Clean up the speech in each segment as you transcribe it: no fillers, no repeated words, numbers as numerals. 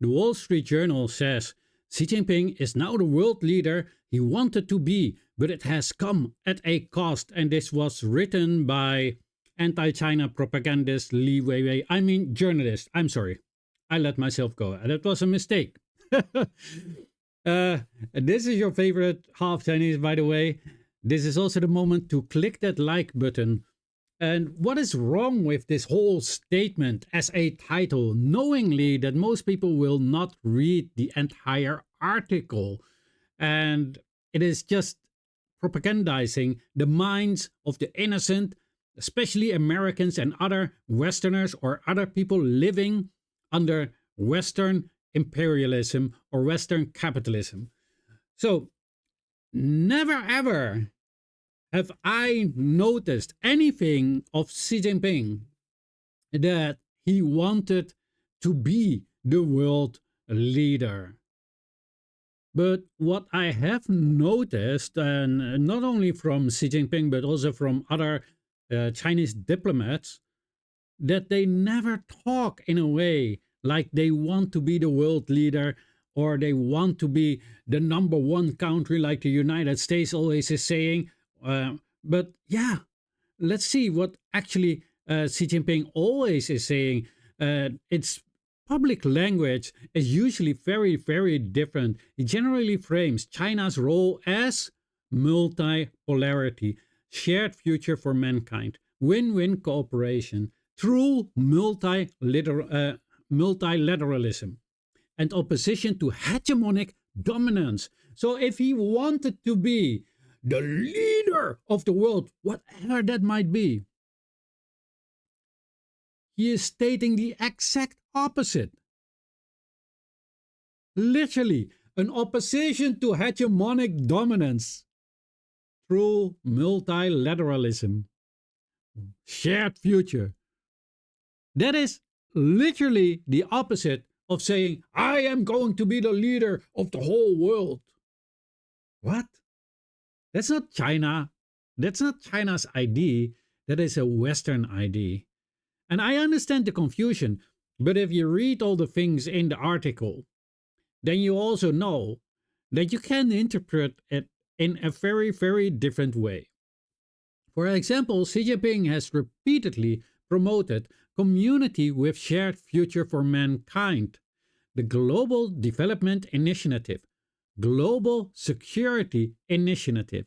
The Wall Street Journal says Xi Jinping is now the world leader he wanted to be, but it has come at a cost. And this was written by anti-China propagandist Li Weiwei. I mean journalist. I'm sorry. I let myself go. That was a mistake. This is your favorite half Chinese, by the way. This is also the moment to click that like button. And what is wrong with this whole statement as a title, knowingly that most people will not read the entire article? And it is just propagandizing the minds of the innocent, especially Americans and other Westerners or other people living under Western imperialism or Western capitalism. So, never ever have I noticed anything of Xi Jinping that he wanted to be the world leader. But what I have noticed, and not only from Xi Jinping, but also from other Chinese diplomats, that they never talk in a way like they want to be the world leader or they want to be the number one country like the United States always is saying. But yeah, let's see what actually Xi Jinping always is saying. Its public language is usually very, very different. He generally frames China's role as multipolarity, shared future for mankind, win-win cooperation, true multilateralism, and opposition to hegemonic dominance. So if he wanted to be the leader of the world, whatever that might be, he is stating the exact opposite. Literally, an opposition to hegemonic dominance through multilateralism, shared future. That is literally the opposite of saying, I am going to be the leader of the whole world. What? That's not China. That's not China's idea. That is a Western idea. And I understand the confusion, but if you read all the things in the article, then you also know that you can interpret it in a very, very different way. For example, Xi Jinping has repeatedly promoted community with shared future for mankind, the Global Development Initiative, Global Security Initiative,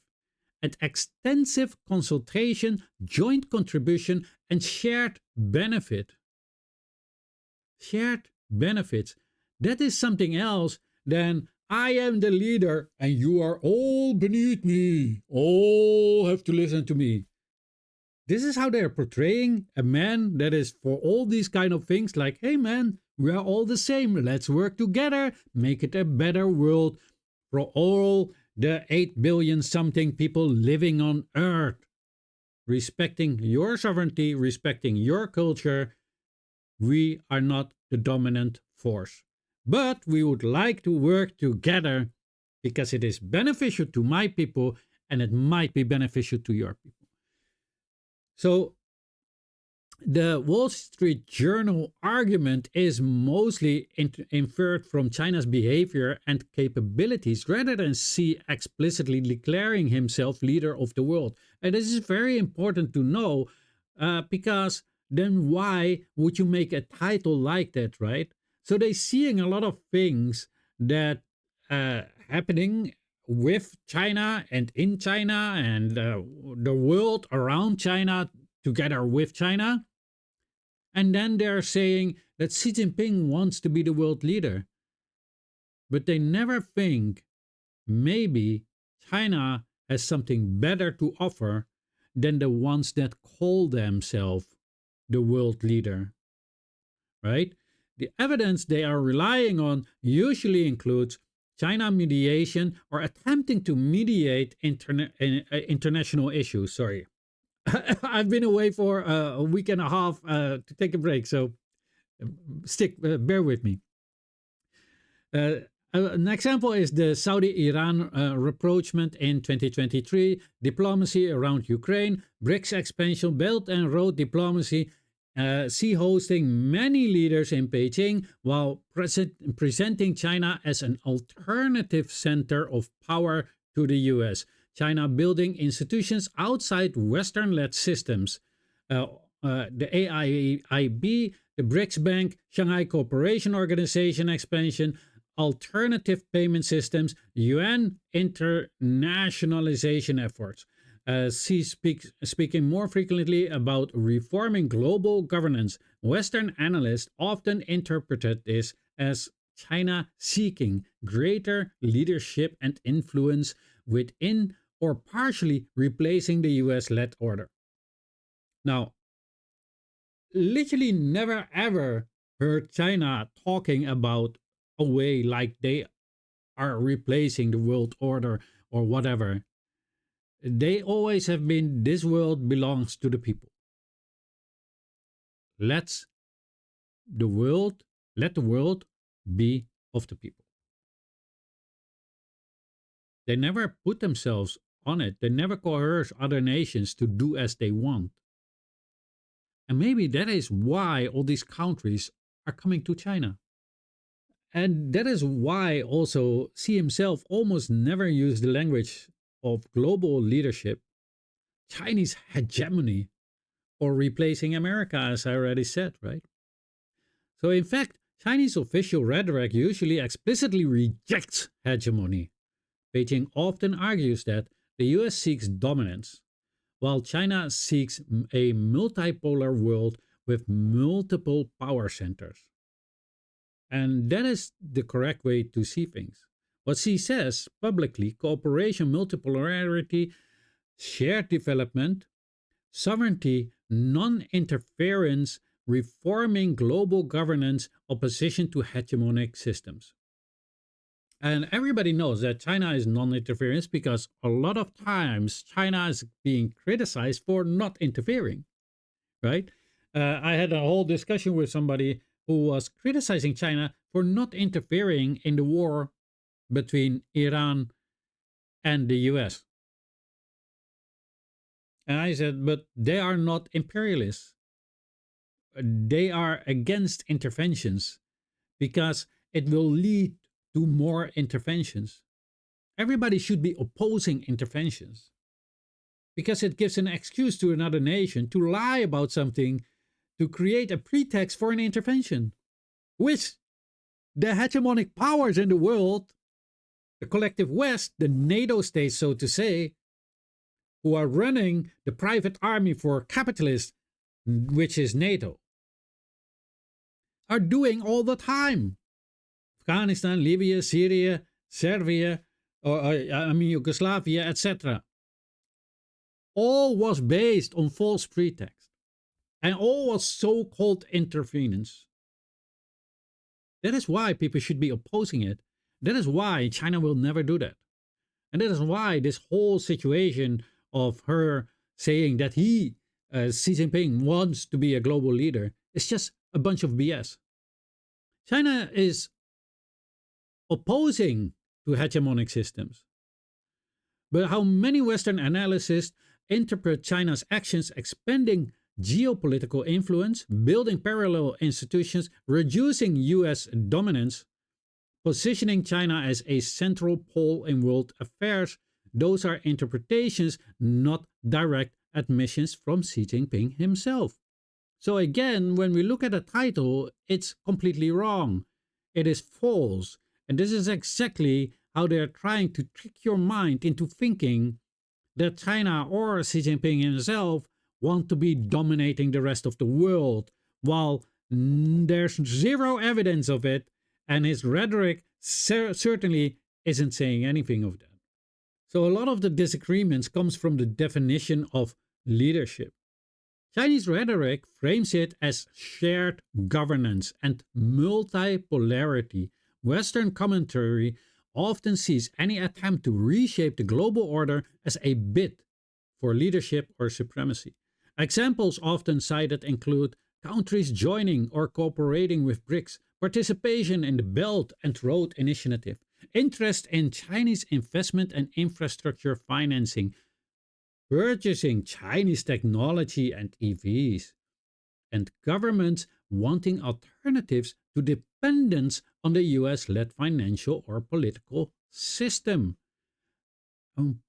and extensive consultation, joint contribution, and shared benefit. Shared benefits. That is something else than I am the leader and you are all beneath me. All have to listen to me. This is how they're portraying a man that is for all these kind of things like, hey man, we are all the same. Let's work together, make it a better world for all the 8 billion something people living on Earth. Respecting your sovereignty, respecting your culture, we are not the dominant force. But we would like to work together because it is beneficial to my people and it might be beneficial to your people. So the Wall Street Journal argument is mostly inferred from China's behavior and capabilities rather than Xi explicitly declaring himself leader of the world. And this is very important to know because then why would you make a title like that, right? So they're seeing a lot of things that happening with China and in China and the world around China together with China. And then they're saying that Xi Jinping wants to be the world leader. But they never think maybe China has something better to offer than the ones that call themselves the world leader. Right? The evidence they are relying on usually includes China mediation or attempting to mediate international issues. Sorry. I've been away for a week and a half to take a break, so bear with me. An example is the Saudi-Iran rapprochement in 2023, diplomacy around Ukraine, BRICS expansion, Belt and Road diplomacy, Xi hosting many leaders in Beijing while presenting China as an alternative center of power to the US. China building institutions outside Western led systems. The AIIB, the BRICS Bank, Shanghai Cooperation Organization expansion, alternative payment systems, UN internationalization efforts. Xi speaking more frequently about reforming global governance. Western analysts often interpreted this as China seeking greater leadership and influence within or partially replacing the US led order. Now, literally never ever heard China talking about a way like they are replacing the world order or whatever. They always have been, this world belongs to the people. Let's the world, let the world be of the people. They never put themselves on it. They never coerce other nations to do as they want. And maybe that is why all these countries are coming to China. And that is why also Xi himself almost never used the language of global leadership, Chinese hegemony, or replacing America, as I already said, right? So, in fact, Chinese official rhetoric usually explicitly rejects hegemony. Beijing often argues that the US seeks dominance, while China seeks a multipolar world with multiple power centers. And that is the correct way to see things. What Xi says publicly, cooperation, multipolarity, shared development, sovereignty, non-interference, reforming global governance, opposition to hegemonic systems. And everybody knows that China is non-interference because a lot of times China is being criticized for not interfering, right? I had a whole discussion with somebody who was criticizing China for not interfering in the war between Iran and the US. And I said, but they are not imperialists. They are against interventions because it will lead to more interventions. Everybody should be opposing interventions because it gives an excuse to another nation to lie about something to create a pretext for an intervention, which the hegemonic powers in the world, the collective West, the NATO states, so to say, who are running the private army for capitalists, which is NATO, are doing all the time. Afghanistan, Libya, Syria, Serbia, Yugoslavia, etc. All was based on false pretext. And all was so-called interference. That is why people should be opposing it. That is why China will never do that. And that is why this whole situation of her saying that Xi Jinping wants to be a global leader is just a bunch of BS. China is opposing to hegemonic systems. But how many Western analysts interpret China's actions expanding geopolitical influence, building parallel institutions, reducing US dominance, positioning China as a central pole in world affairs, those are interpretations, not direct admissions from Xi Jinping himself. So again, when we look at the title, it's completely wrong. It is false. And this is exactly how they're trying to trick your mind into thinking that China or Xi Jinping himself want to be dominating the rest of the world, while there's zero evidence of it, and his rhetoric certainly isn't saying anything of that. So a lot of the disagreements comes from the definition of leadership. Chinese rhetoric frames it as shared governance and multipolarity. Western commentary often sees any attempt to reshape the global order as a bid for leadership or supremacy. Examples often cited include countries joining or cooperating with BRICS, participation in the Belt and Road Initiative, interest in Chinese investment and infrastructure financing, purchasing Chinese technology and EVs, and governments wanting alternatives to dependence on the US-led financial or political system.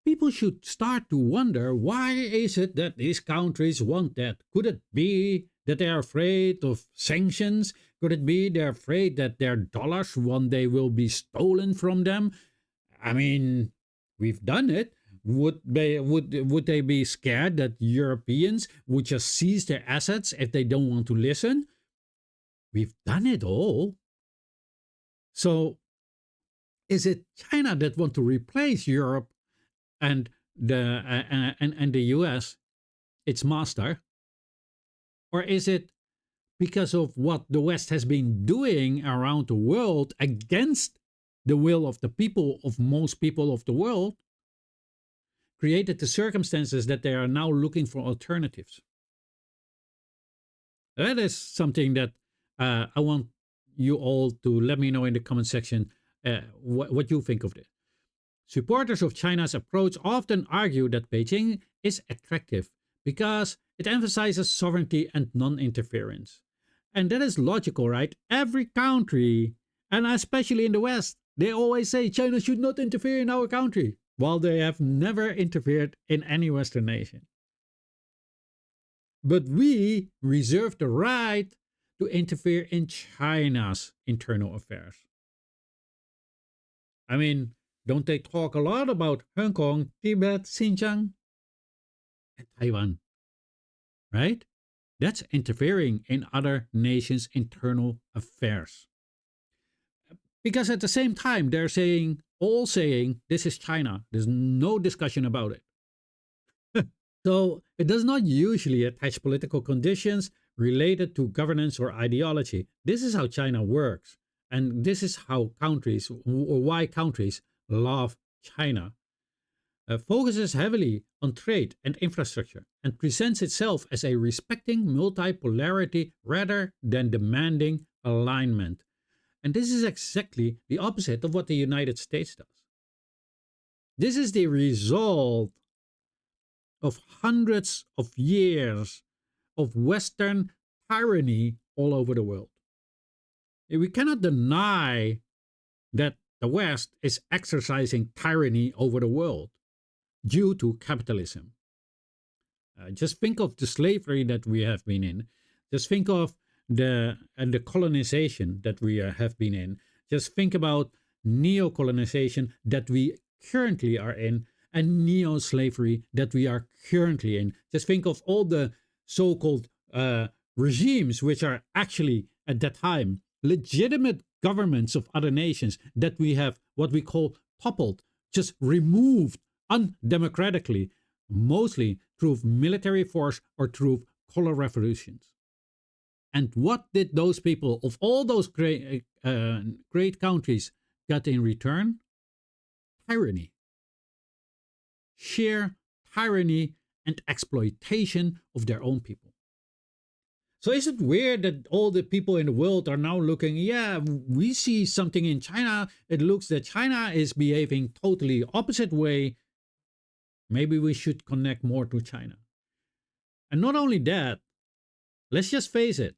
People should start to wonder, why is it that these countries want that? Could it be that they are afraid of sanctions? Could it be they're afraid that their dollars one day will be stolen from them? I mean, we've done it. Would they be scared that Europeans would just seize their assets if they don't want to listen? We've done it all. So is it China that want to replace Europe and the US, its master? Or is it because of what the West has been doing around the world against the will of the people, of most people of the world, created the circumstances that they are now looking for alternatives? That is something that I want you all to let me know in the comment section what you think of this. Supporters of China's approach often argue that Beijing is attractive because it emphasizes sovereignty and non-interference. And that is logical, right? Every country, and especially in the West, they always say China should not interfere in our country, while they have never interfered in any Western nation. But we reserve the right to interfere in China's internal affairs. I mean, don't they talk a lot about Hong Kong, Tibet, Xinjiang, and Taiwan? Right? That's interfering in other nations' internal affairs. Because at the same time, they're all saying, this is China. There's no discussion about it. So it does not usually attach political conditions related to governance or ideology. This is how China works. And this is how countries, or why countries love China. Focuses heavily on trade and infrastructure and presents itself as a respecting multipolarity rather than demanding alignment. And this is exactly the opposite of what the United States does. This is the result of hundreds of years of Western tyranny all over the world. We cannot deny that the West is exercising tyranny over the world due to capitalism. Just think of the slavery that we have been in. Just think of the colonization that we have been in. Just think about neo-colonization that we currently are in, and neo-slavery that we are currently in. Just think of all the so-called regimes which are actually at that time legitimate governments of other nations that we have what we call toppled, just removed undemocratically, mostly through military force or through color revolutions. And what did those people of all those great countries get in return? Tyranny. Sheer tyranny and exploitation of their own people. So is it weird that all the people in the world are now looking, yeah, we see something in China. It looks that China is behaving totally opposite way. Maybe we should connect more to China. And not only that, let's just face it.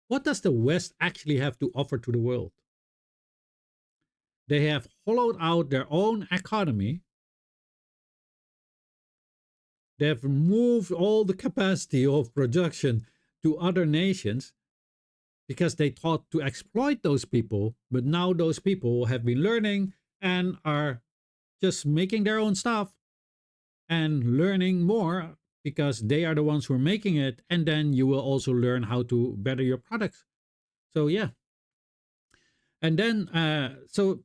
What does the West actually have to offer to the world? They have hollowed out their own economy. They have removed all the capacity of production to other nations because they thought to exploit those people, but now those people have been learning and are just making their own stuff and learning more because they are the ones who are making it, and then you will also learn how to better your products. So yeah. And then, so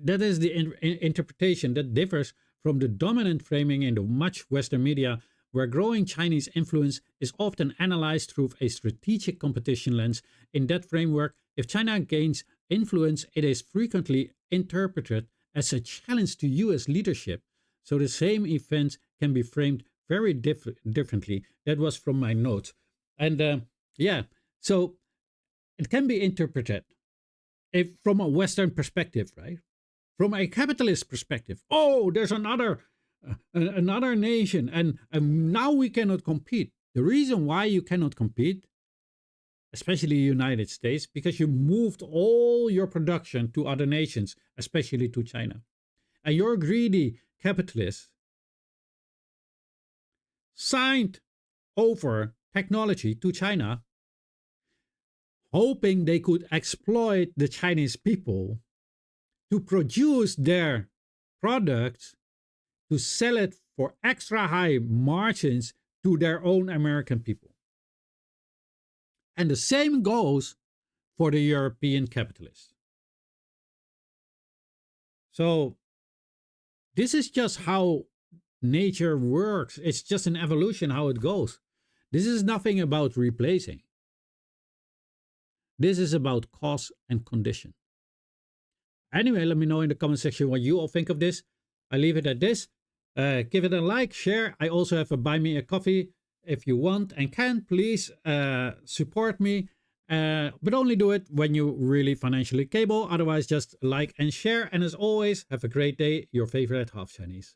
that is the interpretation that differs from the dominant framing in the much Western media, where growing Chinese influence is often analyzed through a strategic competition lens. In that framework, if China gains influence, it is frequently interpreted as a challenge to US leadership. So the same events can be framed very differently. That was from my notes. And yeah, so it can be interpreted from a Western perspective, right? From a capitalist perspective. Oh, there's another nation, and now we cannot compete. The reason why you cannot compete especially United States, because you moved all your production to other nations, especially to China. And your greedy capitalists signed over technology to China, hoping they could exploit the Chinese people to produce their products, to sell it for extra high margins to their own American people. And the same goes for the European capitalists. So this is just how nature works. It's just an evolution how it goes. This is nothing about replacing. This is about cause and condition. Anyway, let me know in the comment section what you all think of this. I leave it at this. Give it a like, share. I also have a buy me a coffee if you want and can. Please support me. But only do it when you're really financially capable. Otherwise, just like and share. And as always, have a great day. Your favorite half Chinese.